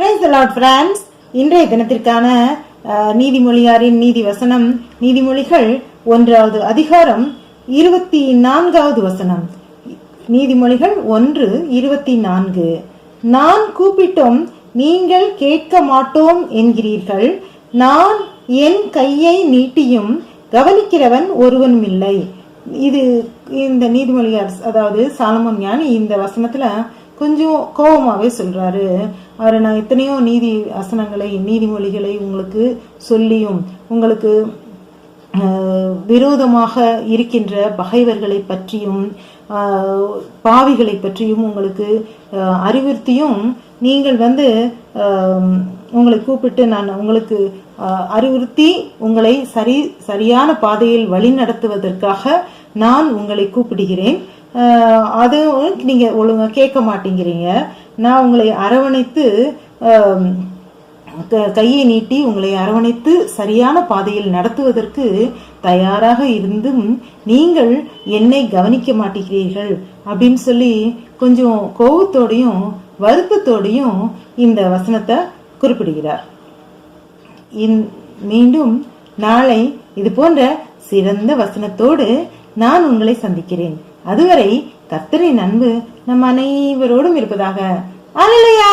Praise the Lord friends. இன்றைய தினத்திற்கான நீதிமொழியாரின் நீதி வசனம், நீதிமொழிகள் 1வது அதிகாரம் 24வது வசனம். நீதிமொழிகள் 1:24. நான் கூப்பிட்டும் நீங்கள் கேட்க மாட்டோம் என்கிறீர்கள், நான் என் கையை நீட்டியும் கவனிக்கிறவன் ஒருவனும் இல்லை. இது இந்த நீதிமொழியார், அதாவது சாலமோன் ஞானி இந்த வசனத்துல கொஞ்சம் கோபமாவே சொல்றாரு. அவரை நான் எத்தனையோ நீதி வசனங்களை, நீதிமொழிகளை உங்களுக்கு சொல்லியும் உங்களுக்கு விரோதமாக இருக்கின்ற பகைவர்களை பற்றியும் பாவிகளை பற்றியும் உங்களுக்கு அறிவுறுத்தியும் நீங்கள் உங்களை கூப்பிட்டு நான் உங்களுக்கு அறிவுறுத்தி உங்களை சரியான பாதையில் வழி நடத்துவதற்காக நான் உங்களை கூப்பிடுகிறேன். அது நீங்க ஒழுங்கா கேட்க மாட்டேங்கிறீங்க. நான் உங்களை அரவணைத்து கையை நீட்டி உங்களை அரவணைத்து சரியான பாதையில் நடத்துவதற்கு தயாராக இருந்தும் நீங்கள் என்னை கவனிக்க மாட்டேங்கிறீர்கள் அப்படின்னு சொல்லி கொஞ்சம் கோபத்தோடையும் வருத்தத்தோடையும் இந்த வசனத்தை குறிப்பிடுகிறார். மீண்டும் நாளை இது போன்ற சிறந்த வசனத்தோடு நான் உங்களை சந்திக்கிறேன். அதுவரை கர்த்தரின் அன்பு நம் அனைவரோடும் இருப்பதாக. அல்லேலூயா.